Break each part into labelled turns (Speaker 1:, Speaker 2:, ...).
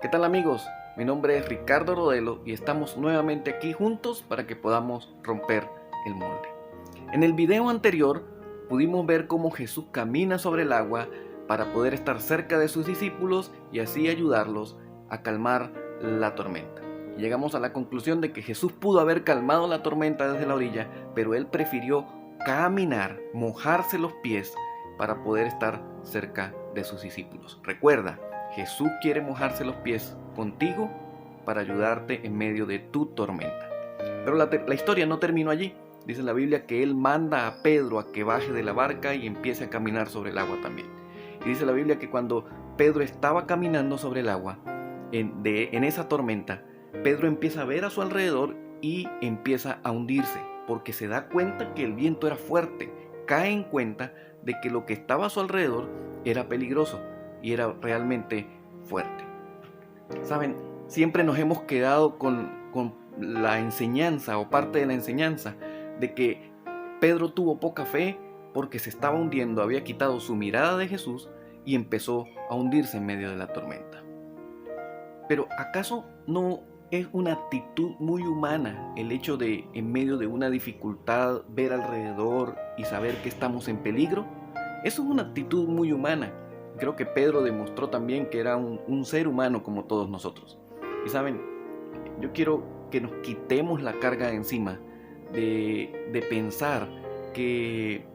Speaker 1: ¿Qué tal amigos? Mi nombre es Ricardo Rodelo y estamos nuevamente aquí juntos para que podamos romper el molde. En el video anterior pudimos ver cómo Jesús camina sobre el agua para poder estar cerca de sus discípulos y así ayudarlos a calmar la tormenta. Llegamos a la conclusión de que Jesús pudo haber calmado la tormenta desde la orilla, pero él prefirió caminar, mojarse los pies para poder estar cerca de sus discípulos. Recuerda, Jesús quiere mojarse los pies contigo para ayudarte en medio de tu tormenta. Pero la historia no terminó allí. Dice la Biblia que Él manda a Pedro a que baje de la barca y empiece a caminar sobre el agua también. Y dice la Biblia que cuando Pedro estaba caminando sobre el agua, en esa tormenta, Pedro empieza a ver a su alrededor y empieza a hundirse, porque se da cuenta que el viento era fuerte, cae en cuenta de que lo que estaba a su alrededor era peligroso y era realmente fuerte. Saben, siempre nos hemos quedado con la enseñanza o parte de la enseñanza de que Pedro tuvo poca fe porque se estaba hundiendo, había quitado su mirada de Jesús y empezó a hundirse en medio de la tormenta. Pero ¿acaso no es una actitud muy humana el hecho de, en medio de una dificultad, ver alrededor y saber que estamos en peligro? Eso es una actitud muy humana. Creo que Pedro demostró también que era un ser humano como todos nosotros. Y saben, yo quiero que nos quitemos la carga de encima de pensar que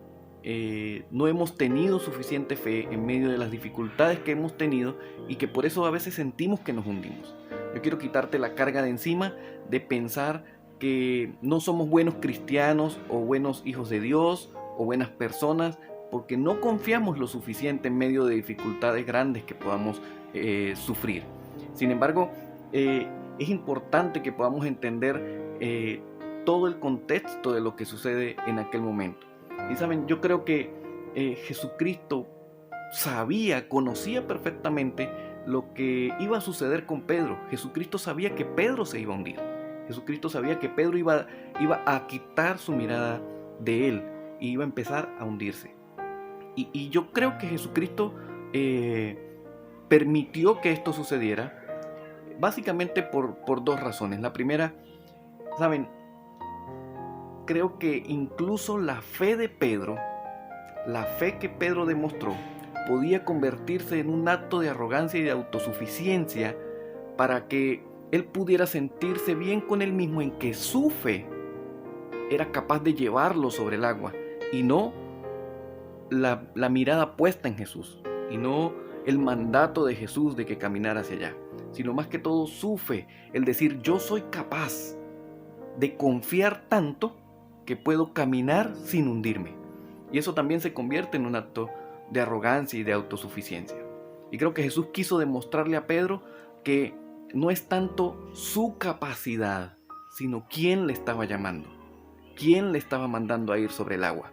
Speaker 1: no hemos tenido suficiente fe en medio de las dificultades que hemos tenido y que por eso a veces sentimos que nos hundimos. Yo quiero quitarte la carga de encima de pensar que no somos buenos cristianos o buenos hijos de Dios o buenas personas porque no confiamos lo suficiente en medio de dificultades grandes que podamos sufrir. Sin embargo, es importante que podamos entender todo el contexto de lo que sucede en aquel momento. Y saben, yo creo que Jesucristo conocía perfectamente lo que iba a suceder con Pedro. Jesucristo sabía que Pedro se iba a hundir. Jesucristo sabía que Pedro iba a quitar su mirada de él y iba a empezar a hundirse. Y yo creo que Jesucristo permitió que esto sucediera básicamente por dos razones. La primera, saben, creo que incluso la fe de Pedro, la fe que Pedro demostró, podía convertirse en un acto de arrogancia y de autosuficiencia para que él pudiera sentirse bien con él mismo en que su fe era capaz de llevarlo sobre el agua y no la mirada puesta en Jesús y no el mandato de Jesús de que caminara hacia allá, sino más que todo su fe, el decir yo soy capaz de confiar tanto que puedo caminar sin hundirme. Y eso también se convierte en un acto de arrogancia y de autosuficiencia. Y creo que Jesús quiso demostrarle a Pedro que no es tanto su capacidad, sino quién le estaba llamando, quién le estaba mandando a ir sobre el agua.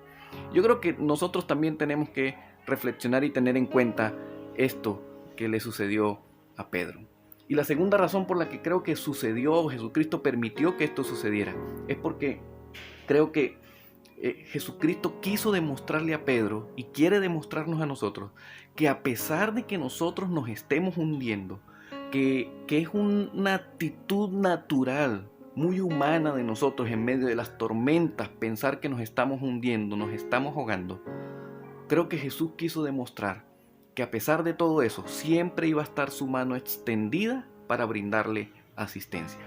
Speaker 1: Yo creo que nosotros también tenemos que reflexionar y tener en cuenta esto que le sucedió a Pedro. Y la segunda razón por la que creo que sucedió, Jesucristo permitió que esto sucediera, es porque creo que Jesucristo quiso demostrarle a Pedro y quiere demostrarnos a nosotros que a pesar de que nosotros nos estemos hundiendo, que es una actitud natural, muy humana de nosotros en medio de las tormentas, pensar que nos estamos hundiendo, nos estamos ahogando, creo que Jesús quiso demostrar que a pesar de todo eso, siempre iba a estar su mano extendida para brindarle asistencia.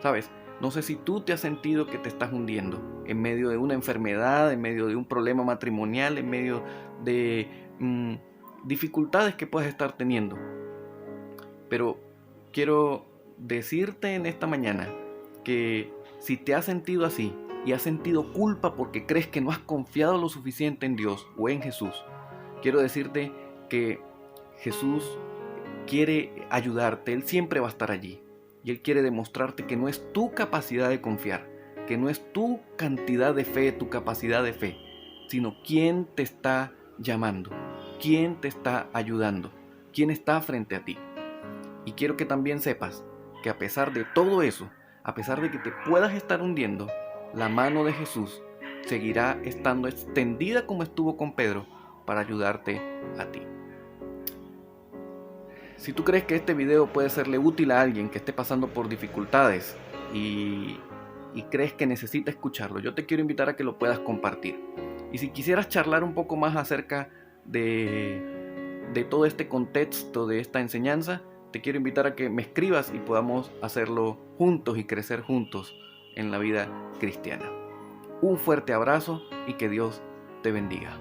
Speaker 1: ¿Sabes? No sé si tú te has sentido que te estás hundiendo en medio de una enfermedad, en medio de un problema matrimonial, en medio de dificultades que puedas estar teniendo. Pero quiero decirte en esta mañana que si te has sentido así y has sentido culpa porque crees que no has confiado lo suficiente en Dios o en Jesús, quiero decirte que Jesús quiere ayudarte, Él siempre va a estar allí. Y Él quiere demostrarte que no es tu capacidad de confiar, que no es tu cantidad de fe, tu capacidad de fe, sino quién te está llamando, quién te está ayudando, quién está frente a ti. Y quiero que también sepas que a pesar de todo eso, a pesar de que te puedas estar hundiendo, la mano de Jesús seguirá estando extendida como estuvo con Pedro para ayudarte a ti. Si tú crees que este video puede serle útil a alguien que esté pasando por dificultades y crees que necesita escucharlo, yo te quiero invitar a que lo puedas compartir. Y si quisieras charlar un poco más acerca de todo este contexto de esta enseñanza, te quiero invitar a que me escribas y podamos hacerlo juntos y crecer juntos en la vida cristiana. Un fuerte abrazo y que Dios te bendiga.